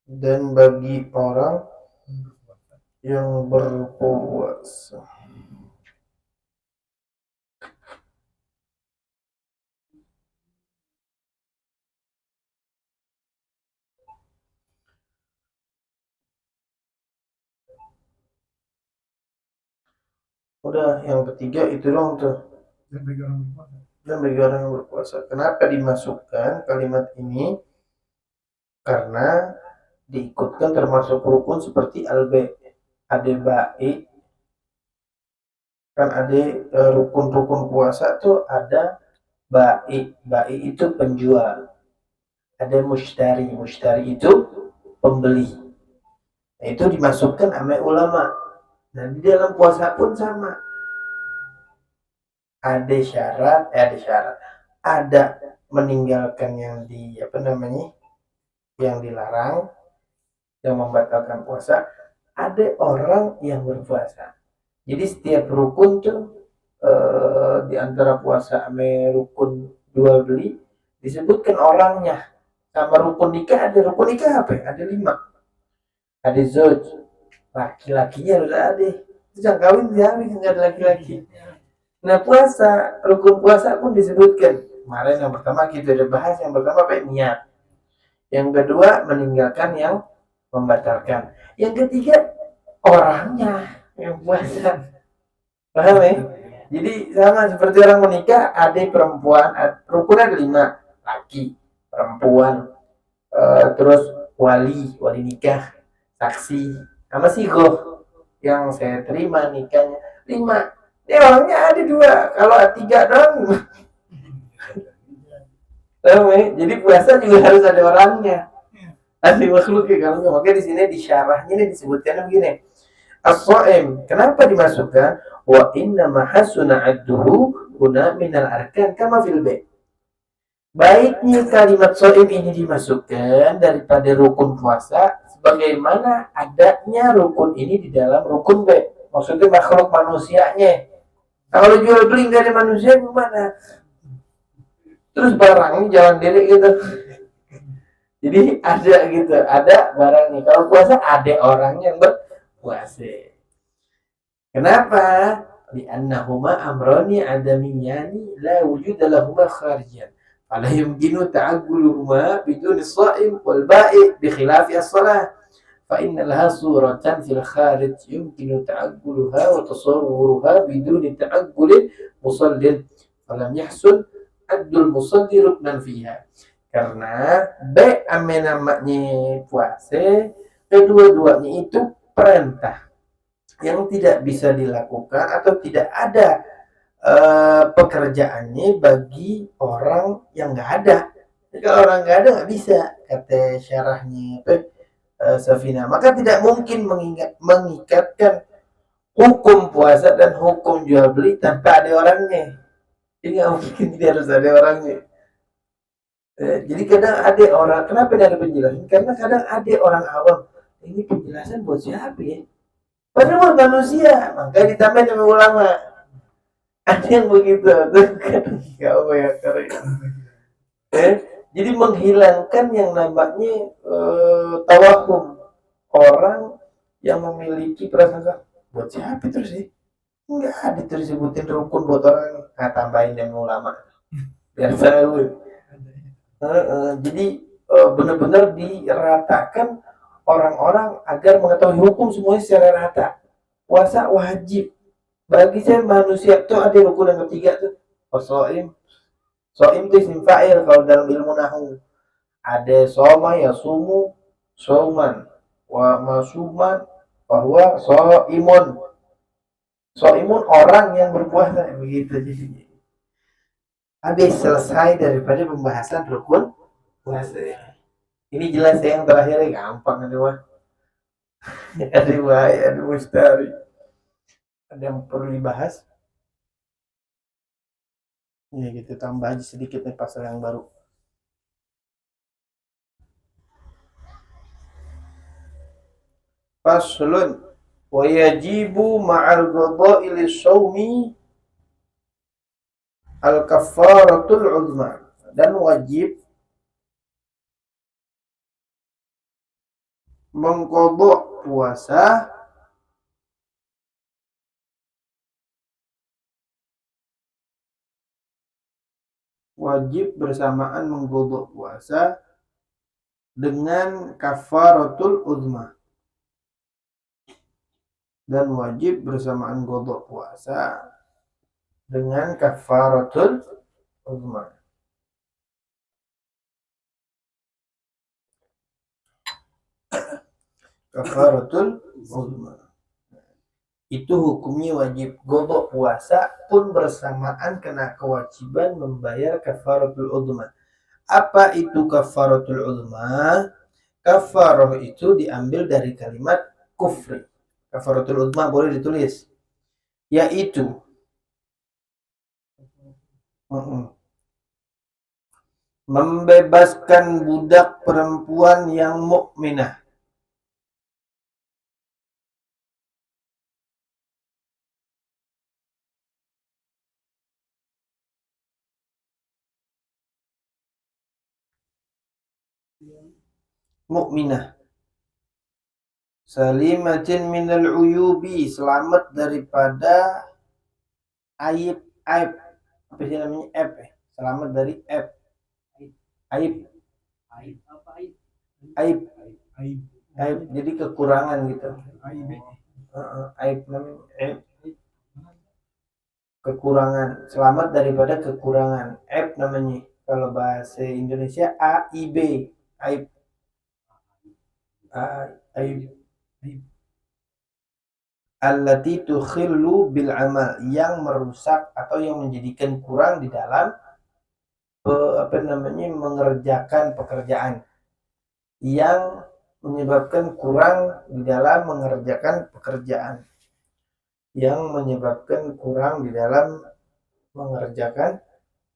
dan bagi orang yang berpuasa. Udah, yang ketiga itu dong tuh. Dan bagi orang yang berpuasa. Kenapa dimasukkan kalimat ini? Karena diikutkan termasuk rukun seperti ade ba'i, kan ada rukun-rukun puasa tuh ada ba'i itu penjual, ada mushtari itu pembeli. Nah, itu dimasukkan sama ulama. Nah, di dalam puasa pun sama, ada meninggalkan yang di apa namanya, yang dilarang, yang membatalkan puasa, ada orang yang berpuasa. Jadi setiap rukun tuh di antara puasa sama rukun jual beli disebutkan orangnya. Sama rukun nikah, ada rukun nikah apa ya? Ada 5. Ada zoj, laki-lakinya udah ada. Itu jangan kawin diambil nggak ada laki-laki. Nah, puasa, rukun puasa pun disebutkan. Kemarin yang pertama kita udah bahas, yang pertama apa? Niat. Yang kedua meninggalkan yang membatalkan. Yang ketiga orangnya yang puasa. Paham ya? Jadi sama seperti orang menikah, ada perempuan, rukun ada 5, laki, perempuan, terus wali nikah, saksi, sama sigoh yang saya terima nikahnya 5. Ini orangnya ada 2, kalau 3 dong. Paham ya? Jadi puasa juga harus ada orangnya, ada makhluknya. Kalau nggak, makanya di sini di syarahnya ini disebutkan begini. As-shaim, kenapa dimasukkan? Wa inna mahasuna adduhu huna minal arkan kama fil bait. Baiknya kalimat shaim ini dimasukkan daripada rukun puasa, sebagaimana adanya rukun ini di dalam rukun B. Maksudnya makhluk manusianya. Kalau jual beli nggak ada manusia gimana? Terus barangnya jalan diri gitu. Jadi ada gitu, ada barangnya. Kalau puasa ada orangnya yang berpuasa. Kenapa? Li'annahuma amrani adamiyani la wujuda lahuma kharijan. Fala yumkinu ta'agguluhuma bidun as-sha'im wal ba'i bi khilafi as-salah. Fa inna laha suratan fil kharij yumkinu ta'agguluha wa tasawwuruha bidun ta'aggulin musallin. Falam yahsun addul musalli ruknan fiha. Karena baik ame namanya puasa, kedua-duanya itu perintah yang tidak bisa dilakukan atau tidak ada pekerjaannya bagi orang yang nggak ada. Jadi kalau orang nggak ada nggak bisa, kata syarahnya Safina. Maka tidak mungkin mengikatkan hukum puasa dan hukum jual beli tanpa ada orangnya. Jadi nggak mungkin tidak harus ada orangnya. Jadi kadang ada orang, kenapa tidak ada penjelasan? Karena kadang ada orang awam, ini penjelasan buat siapa ya? Padahal manusia, makanya ditambahin sama ulama. Ada yang begitu, nggak apa ya keren. Jadi menghilangkan yang namanya tawahum, orang yang memiliki prasangka buat siapa terus sih? Enggak ada terus sebutin rukun buat orang. Nah, tambahin yang ulama biar tahu. Jadi benar-benar diratakan orang-orang agar mengetahui hukum semuanya secara rata. Puasa wajib bagi saya manusia tuh. Ada rukun yang ketiga tuh, soim. Soim itu isim fa'il kalau dalam ilmu nahu. Ada soma ya sumu soman, wa masuman bahwa soimun. Soimun orang yang berpuasa begitu. Jadi habis selesai daripada pembahasan rukun puasa. Ini jelas ya, yang terakhir gampang ini mah. Ada bahaya, ada mustari. Ada yang perlu dibahas? Ya gitu, tambah aja sedikit nih pasal yang baru. Faslun wa yajibu ma'al qada'i lis-shaumi al-kaffaratul uzma, dan wajib mengqadha puasa wajib bersamaan mengqadha puasa dengan kafaratul uzma, dan wajib bersamaan qadha puasa dengan kafaratul uzma. Kafaratul uzma itu hukumnya wajib. Qadha puasa pun bersamaan kena kewajiban membayar kafaratul uzma. Apa itu kafaratul uzma? Kafarah itu diambil dari kalimat kufri. Kafaratul uzma boleh ditulis, yaitu membebaskan budak perempuan yang mukminah. Mukminah. Salimatin minal uyubi, selamat daripada aib. Apa sih namanya? Aib. Selamat dari aib. Aib. Aib. Jadi kekurangan gitu. Aib namanya. Aib. Kekurangan. Selamat daripada kekurangan. Aib namanya. Kalau bahasa Indonesia AIB. Aib. Aib. Allati tukhillu bil amal, yang merusak atau yang menjadikan kurang di dalam mengerjakan pekerjaan, yang menyebabkan kurang di dalam mengerjakan pekerjaan, yang menyebabkan kurang di dalam mengerjakan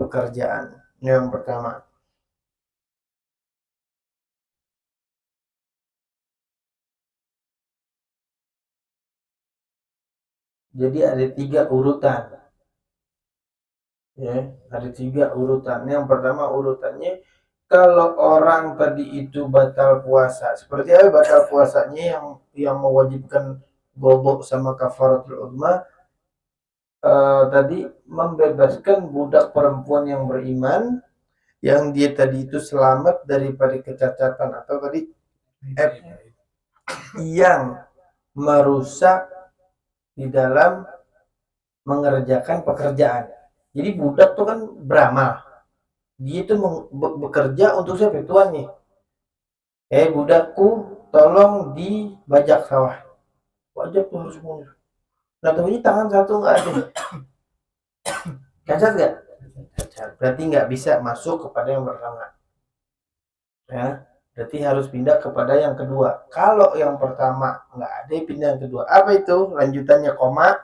pekerjaan. Yang pertama. Jadi ada 3 urutan. Ya, ada 3 urutan. Yang pertama urutannya, kalau orang tadi itu batal puasa, seperti apa batal puasanya yang mewajibkan bobok sama kafaratul uzma? Tadi membebaskan budak perempuan yang beriman, yang dia tadi itu selamat daripada kecacatan atau tadi yang merusak di dalam mengerjakan pekerjaan. Jadi budak tuh kan beramal, dia itu bekerja untuk siapa? Tuannya. Budakku, tolong dibajak sawah. Wajib tuh harus mundur. Nah, tapi tangan satu nggak ada. Cacat nggak? Cacat. Berarti nggak bisa masuk kepada yang pertama. Ya, berarti harus pindah kepada yang kedua. Kalau yang pertama nggak ada, pindah yang kedua. Apa itu? Lanjutannya koma.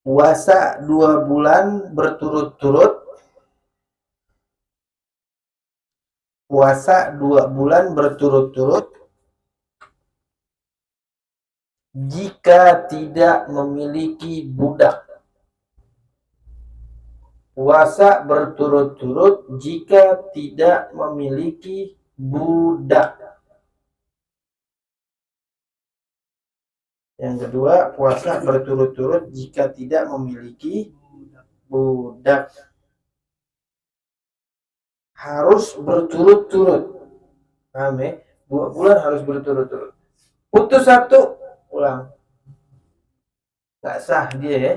Puasa 2 bulan berturut-turut. Puasa 2 bulan berturut-turut jika tidak memiliki budak. Puasa berturut-turut jika tidak memiliki budak. Yang kedua, puasa berturut-turut jika tidak memiliki budak. Harus berturut-turut. Paham ya? 2 bulan harus berturut-turut. Putus 1, ulang. Nggak sah dia ya.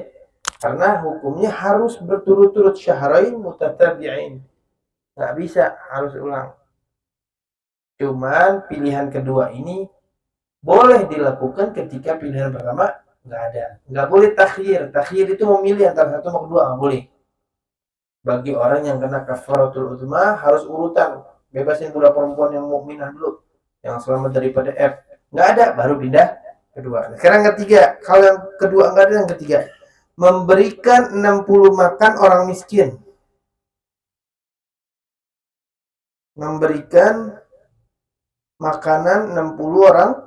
Karena hukumnya harus berturut-turut, syahrain mutatabi'in. Nggak bisa, harus ulang. Cuman pilihan kedua ini boleh dilakukan ketika pilihan pertama nggak ada. Nggak boleh takhir. Takhir itu memilih antara satu atau kedua, nggak boleh. Bagi orang yang kena kafaratul uzma harus urutan. Bebasin budak perempuan yang mukminah dulu, yang selamat daripada F. Nggak ada, baru pindah kedua. Nah, sekarang ketiga. Kalau yang kedua nggak ada, yang ketiga, memberikan 60 makan orang miskin. Memberikan makanan 60 orang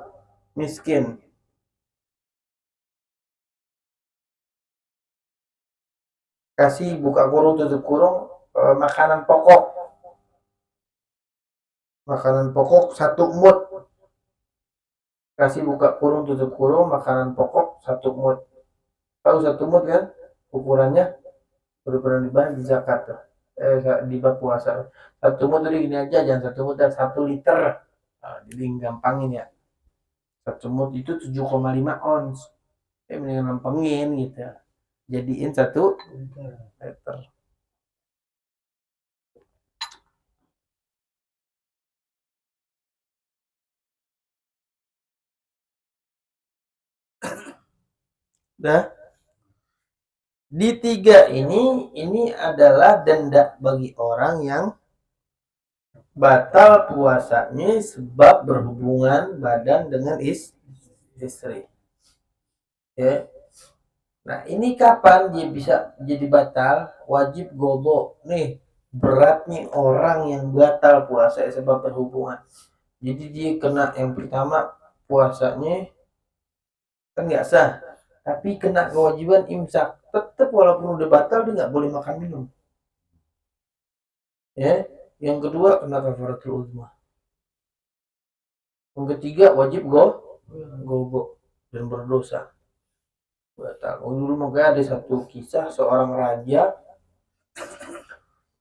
miskin. Kasih buka kurung tutup kurung makanan pokok. Makanan pokok 1 mud. kasih buka kurung tutup kurung makanan pokok 1 mud. Tahu 1 mud kan ukurannya, berukuran di bahan di zakat tuh. Di bab puasa 1 mud tadi gini aja, jangan 1 mud dan 1 liter. Nah, jadi gampangin ya, 1 mud itu 7,5 ons. Mendingan lempengin gitu, jadiin 1 liter. Dah. Di 3 ini adalah denda bagi orang yang batal puasanya sebab berhubungan badan dengan istri. Ya. Nah, ini kapan dia bisa jadi batal? Wajib gobo. Nih, beratnya orang yang batal puasa sebab berhubungan. Jadi dia kena yang pertama puasanya kan nggak sah, tapi kena kewajiban imsak. Tetap walaupun udah batal dia nggak boleh makan minum. Ya, yang kedua kena kafaratul uzma. Yang ketiga wajib gobo dan berdosa. Batal. Dulu maka ada satu kisah seorang raja,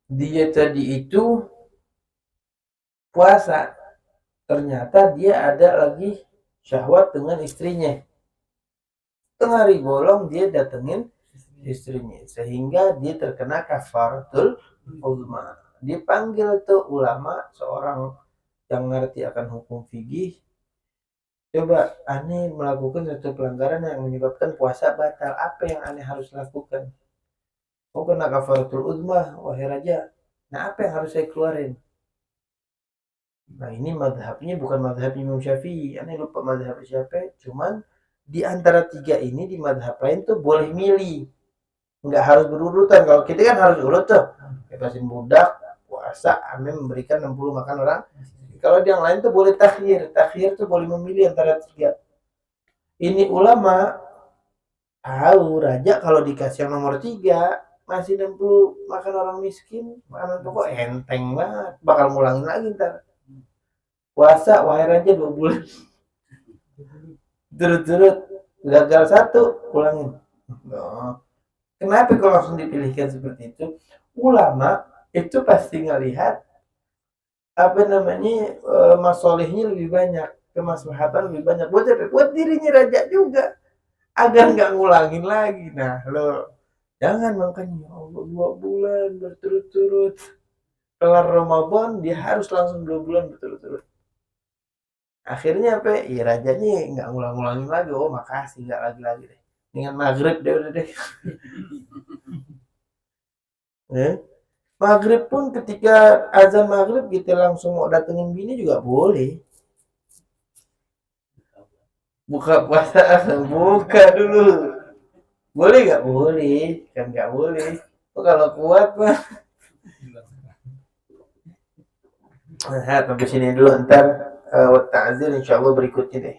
dia tadi itu puasa, ternyata dia ada lagi syahwat dengan istrinya. Tengah hari bolong dia datengin istrinya, sehingga dia terkena kafaratul uzma. Dipanggil tuh ulama, seorang yang ngerti akan hukum fikih. Coba aneh melakukan satu pelanggaran yang menyebabkan puasa batal, apa yang aneh harus lakukan? Oh, kena kafaratul uzma, wahai raja. Nah, apa yang harus saya keluarin? Nah, ini madhabnya bukan madhab Imam Syafi'i. Aneh lupa madhab siapa, cuman di antara 3 ini di madhab lain tuh boleh milih. Nggak harus berurutan. Kalau kita kan harus urut tuh. Bebasin budak, puasa, aneh memberikan 60 makan orang. Kalau yang lain tuh boleh takhir. Takhir tuh boleh memilih antara 3. Ini ulama tahu raja kalau dikasih yang nomor 3 masih 60 makan orang miskin, makanan pokok enteng banget, bakal ngulangin lagi ntar. Puasa wahai raja 2 bulan turut-turut gagal 1 ulangin. Oh. Kenapa kalau langsung dipilihkan seperti itu? Ulama itu pasti ngelihat apa namanya masolihnya lebih banyak, kemaslahatan lebih banyak buat dirinya raja juga agar nggak ngulangin lagi. Nah, lo jangan makanya ya Allah 2 bulan berturut-turut kelar Ramadan dia harus langsung 2 bulan berturut-turut. Akhirnya apa? Ya rajanya nggak ngulang-ngulangin lagi. Oh makasih nggak lagi deh. Dengan maghrib deh udah deh. Maghrib pun ketika azan maghrib kita langsung mau datengin bini juga boleh. Buka puasa buka dulu. Boleh nggak? Boleh. Kan nggak boleh. Oh, kalau kuat mah. Nah, sampai sini dulu ntar ta'zir insyaallah berikutnya deh.